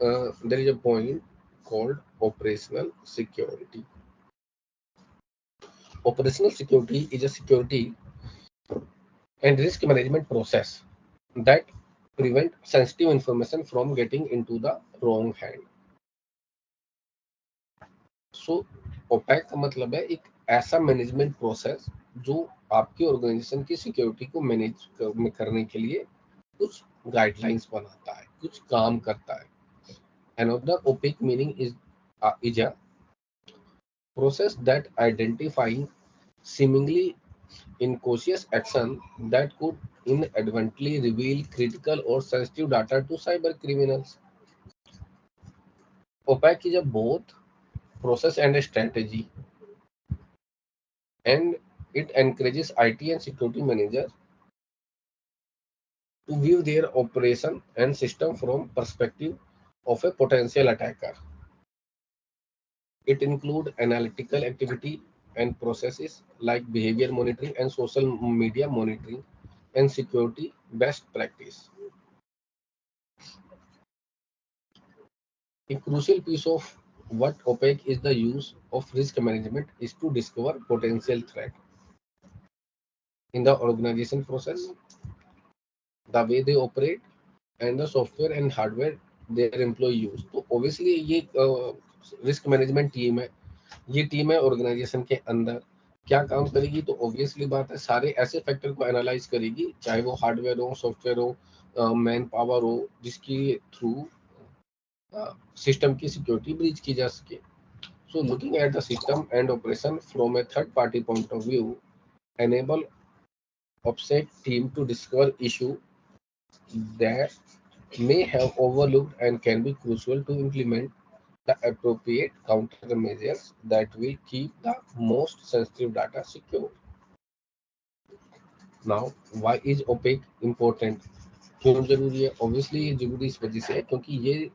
there is a point called operational security. Operational security is a security and risk management process that prevent sensitive information from getting into the wrong hand. So ओपैक का मतलब है एक ऐसा management process जो आपकी organisation की security को मैनेज करने के लिए कुछ गाइडलाइंस बनाता है, कुछ काम करता है. Another opaque meaning is a process that identifying seemingly incautious action that could inadvertently reveal critical or sensitive data to cyber criminals. Opaque is a both process and a strategy, and it encourages IT and security managers to view their operation and system from perspective of a potential attacker. It includes analytical activity and processes like behavior monitoring and social media monitoring and security best practice. A crucial piece of what OPEC is the use of risk management is to discover potential threat in the organization process, the way they operate, and the software and hardware their employee use. तो obviously ये risk management team है. ये team है organisation के अंदर क्या काम करेगी, तो ऑब्वियसली बात है सारे ऐसे फैक्टर को एनालाइज करेगी, चाहे वो हार्डवेयर हो, सॉफ्टवेयर हो, मैन पावर हो, जिसकी थ्रू सिस्टम की सिक्योरिटी ब्रीच की जा सके. So looking at the system and operation from a third party point of view enable OPSEC team to discover issue that may have overlooked and can be crucial to implement the appropriate countermeasures that will keep the most sensitive data secure. Now, why is OPEC important? क्यों जरूरी है? Obviously ये जरूरी इस वजह से है क्योंकि ये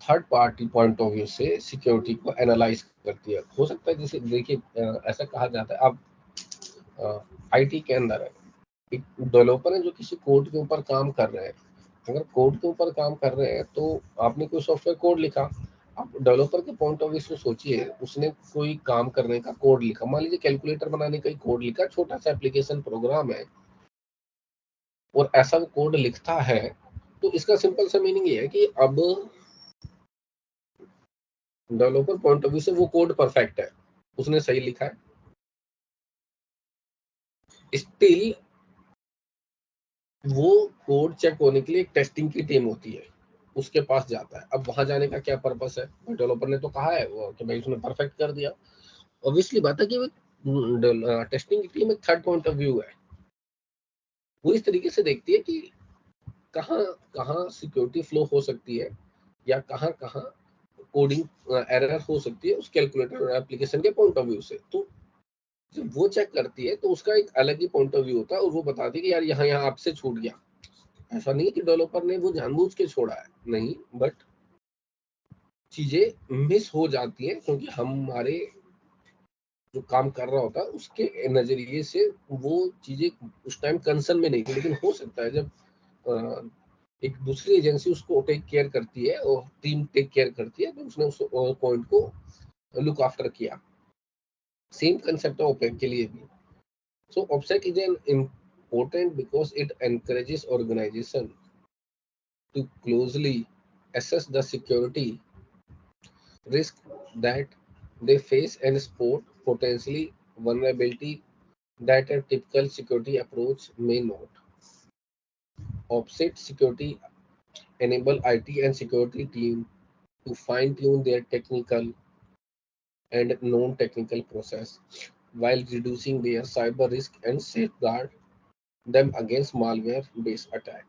third party point of view से सिक्योरिटी को एनालाइज करती है. हो सकता है जैसे देखिए ऐसा कहा जाता है, अब आईटी के अंदर है, एक डेवलपर है जो किसी कोड के ऊपर काम कर रहे हैं. अगर कोड के ऊपर काम कर रहे हैं तो आपने कोई सॉफ्टवेयर कोड लिखा, आप डेवलपर के पॉइंट ऑफ व्यू से सोचिए, उसने कोई काम करने का कोड लिखा, मान लीजिए कैलकुलेटर बनाने का ही कोड लिखा, छोटा सा एप्लीकेशन प्रोग्राम है, और ऐसा वो कोड लिखता है, तो इसका सिंपल सा मीनिंग ये है कि अब डेवलपर पॉइंट ऑफ व्यू से वो कोड परफेक्ट है, उसने सही लिखा है. स्टिल वो कोड चेक होने के लिए एक टेस्टिंग की टीम होती है, उसके पास जाता है. अब वहां जाने का क्या पर्पस है? डेवलपर ने तो कहा है वो कि भाई उसने परफेक्ट कर दिया. ऑब्वियसली बात है कि वो टेस्टिंग की टीम एक थर्ड पॉइंट ऑफ व्यू है, वो इस तरीके से देखती है कि कहाँ कहाँ सिक्योरिटी फ्लो हो सकती है या कहाँ कहाँ कोडिंग एरर हो सकती है उस कैलकुलेटर एप्लीकेशन के पॉइंट ऑफ व्यू से. तो जब वो चेक करती है तो उसका एक अलग ही पॉइंट ऑफ व्यू होता है और वो बताती है कि यार यहाँ यहाँ आपसे छूट गया. ऐसा नहीं है कि डेवलपर ने वो जानबूझ के छोड़ा है, नहीं, बट चीजें मिस हो जाती हैं क्योंकि हमारे जो काम कर रहा होता है उसके नजरिए से वो चीजें उस टाइम कंसर्न में नहीं थी. लेकिन हो सकता है जब एक दूसरी एजेंसी उसको टेक केयर करती है और टीम टेक केयर करती है तो उसने उस पॉइंट को लुक आफ्टर किया. सेम कंसेप्ट है ओपेक के लिए भी. So OPSEC is an important because it encourages organization to closely assess the security risk that they face and spot potentially vulnerability that a typical security approach may not. OPSEC security enable IT and security team to fine-tune their technical and non-technical process while reducing their cyber risk and safeguard them against malware-based attack.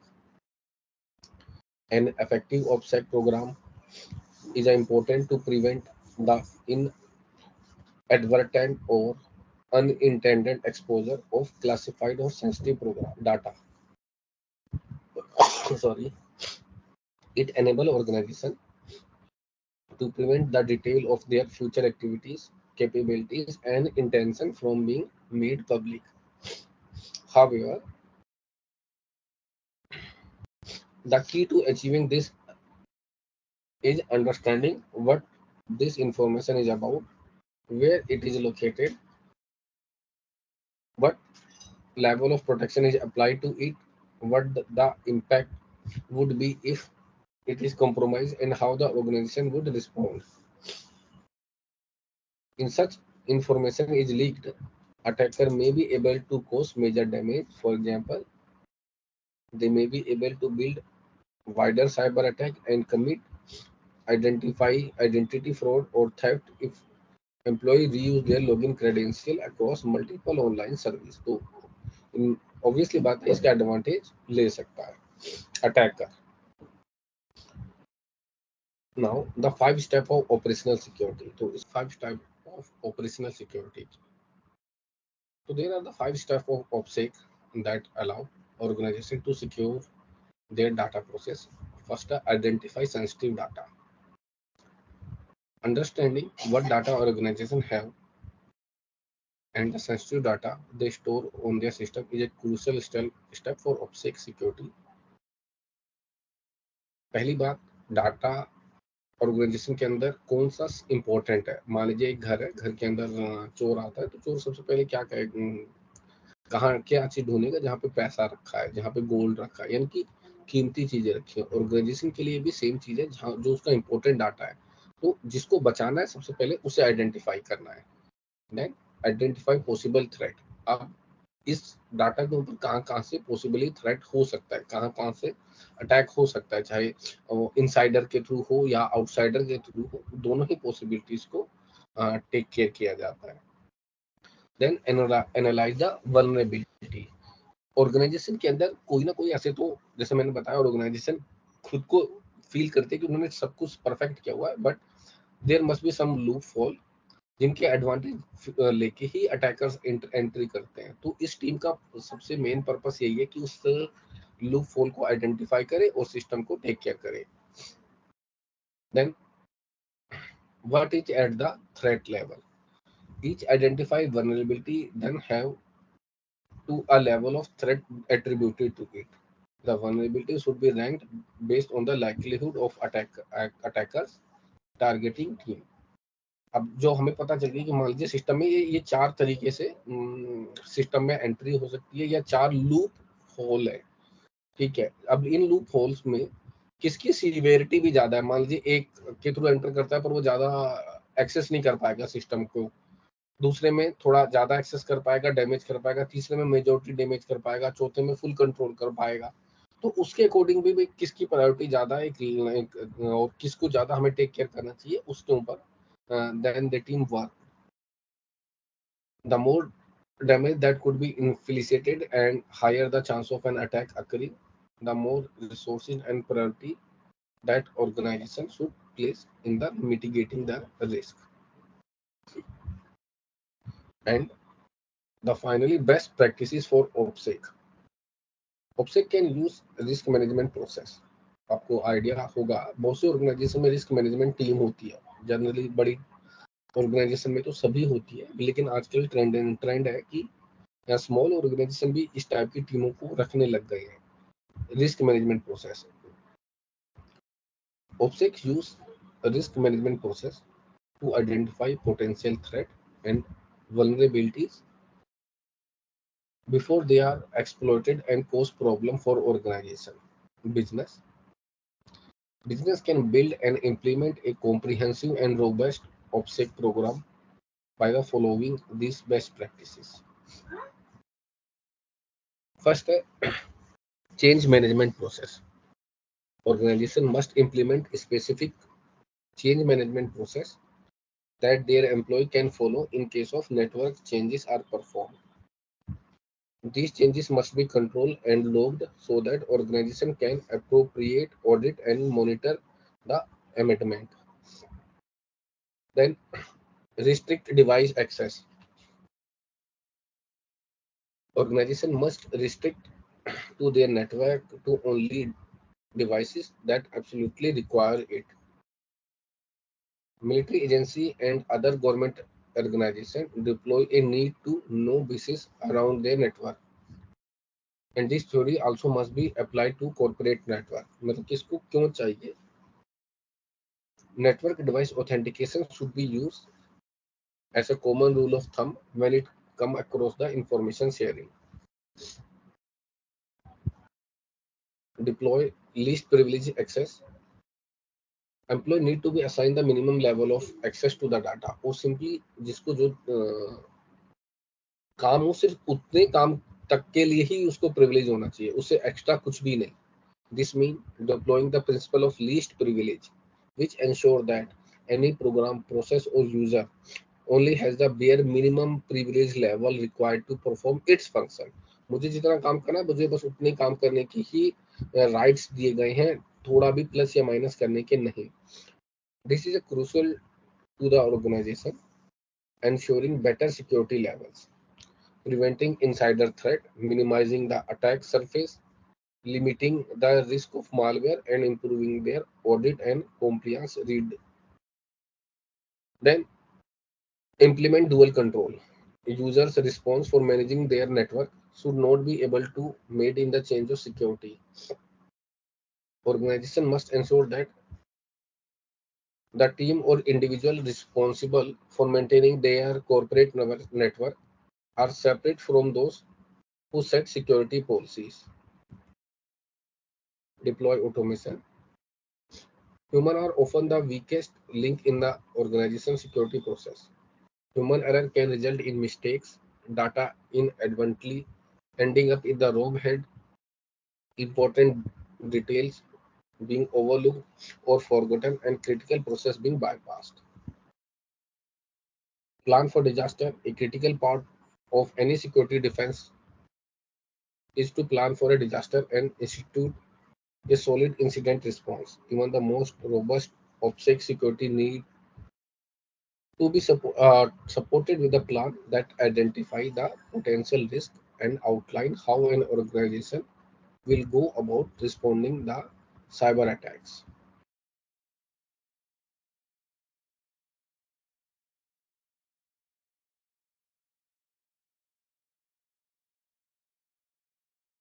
An effective OPSEC program is important to prevent the inadvertent or unintended exposure of classified or sensitive program data. Sorry, it enables organization to prevent the detail of their future activities, capabilities, and intention from being made public. However, the key to achieving this is understanding what this information is about, where it is located, what level of protection is applied to it, what the impact would be if it is compromised, and how the organization would respond. In such information is leaked, attacker may be able to cause major damage. For example, they may be able to build wider cyber attack and commit identity fraud or theft if employee reuse their login credential across multiple online service. तो obviously बात है इसका advantage ले सकता है attacker. Now the five step of operational security. So it's five step of operational security. So there are the five steps of OPSEC that allow organization to secure their data process. First, identify sensitive data. Understanding what data organization have and the sensitive data they store on their system is a crucial step for OPSEC security. पहली बात, data organisation के अंदर कौन सा important है. मान लीजिए एक घर है, घर के अंदर चोर आता है, तो चोर सबसे पहले क्या कहाँ क्या चीज ढूंढेगा, जहाँ पे पैसा रखा है, जहाँ पे गोल्ड रखा है, यानी कि कीमती चीजें रखी है. ऑर्गेनाइजेशन के लिए भी सेम चीज है, जहाँ जो उसका इंपॉर्टेंट डाटा है, तो जिसको बचाना है सबसे पहले उसे आइडेंटिफाई करना है. Then identify possible threat. अब इस डाटा के ऊपर कहाँ कहाँ से पॉसिबली थ्रेट हो सकता है, कहाँ कहाँ से अटैक हो सकता है, चाहे इनसाइडर के थ्रू हो या आउटसाइडर के थ्रू हो, दोनों ही पॉसिबिलिटीज को टेक केयर किया जाता है. Then analyse the vulnerability. Organisation के अंदर कोई ना कोई ऐसे, तो जैसे मैंने बताया, ऑर्गेनाइजेशन खुद को फील करते हैं कि उन्होंने सब कुछ परफेक्ट किया हुआ है, but there must be some loophole जिनके एडवांटेज लेके ही अटैकर्स एंट्री करते हैं. तो इस टीम का सबसे मेन पर्पस यही है कि उस लूप होल को आइडेंटिफाई करे और सिस्टम को टेक केयर करे. Then what is at the threat level. each identified vulnerability then have to a level of threat attributed to it. The vulnerability should be ranked based on the likelihood of attackers targeting team. अब जो हमें पता चल गई कि मान लीजिए system में ये चार तरीके से सिस्टम में एंट्री हो सकती है, या चार लूप होल है. ठीक है, अब इन लूप होल्स में किसकी सीवियरिटी भी ज्यादा है. मान लीजिए एक के थ्रू एंटर करता है पर वो ज्यादा एक्सेस नहीं कर पाएगा सिस्टम को, दूसरे में थोड़ा ज्यादा एक्सेस कर पाएगा, डैमेज कर पाएगा, तीसरे में मेजोरिटी डैमेज कर पाएगा, चौथे में फुल कंट्रोल कर पाएगा. तो उसके अकॉर्डिंग भी किसकी प्रायोरिटी ज्यादा है, और किसको ज्यादा हमें टेक केयर करना चाहिए, उसके ऊपर then the team work. The more damage that could be inflicted and higher the chance of an attack occurring, the more resources and priority that organization should place in the mitigating the risk. And the finally best practices for OPSEC. OPSEC can use risk management process. आपको idea होगा, बहुत से organisation में risk management team होती है. Generally बड़ी organisation में तो सभी होती है, लेकिन आजकल ट्रेंड है कि स्मॉल ऑर्गेनाइजेशन भी इस टाइप की टीमों को रखने लग गए हैं. Risk management process. OPSEC use a risk management process to identify potential threat and vulnerabilities before they are exploited and cause problem for organization. Business. Business can build and implement a comprehensive and robust OPSEC program by the following these best practices. First, change management process. Organization must implement a specific change management process that their employee can follow in case of network changes are performed. These changes must be controlled and logged so that organization can appropriate, audit, and monitor the amendment. Then restrict device access. Organization must restrict to their network to only devices that absolutely require it. Military agency and other government organizations deploy a need to know basis around their network. And this theory also must be applied to corporate network. मतलब किसको क्यों चाहिए, Network device authentication should be used as a common rule of thumb when it come across the information sharing. Deploy least privilege access. Employee need to be assigned the minimum level of access to the data. वो simply जिसको जो काम हो सिर्फ उतने काम तक के लिए ही उसको प्रिविलेज होना चाहिए, उससे एक्स्ट्रा कुछ भी नहीं. This means deploying the principle of least privilege, which ensure that any program, process, or user only has the bare minimum privilege level required to perform its function. मुझे जितना काम करना है मुझे बस उतने काम करने की ही राइट्स दिए गए हैं, थोड़ा भी प्लस या माइनस करने के नहीं. This is a crucial to the organization, ensuring better security levels, preventing insider threat, minimizing the attack surface, limiting the risk of malware, and improving their audit and compliance read. Then implement dual control. Users' response for managing their network should not be able to made in the change of security. Organization must ensure that the team or individual responsible for maintaining their corporate network are separate from those who set security policies. Deploy automation. Humans are often the weakest link in the organization security process. Human error can result in mistakes, data inadvertently ending up in the wrong hand, important details being overlooked or forgotten, and critical process being bypassed. Plan for disaster. A critical part of any security defense is to plan for a disaster and institute a solid incident response. Even the most robust OPSEC security need to be supported with a plan that identify the potential risk and outline how an organization will go about responding the cyber attacks.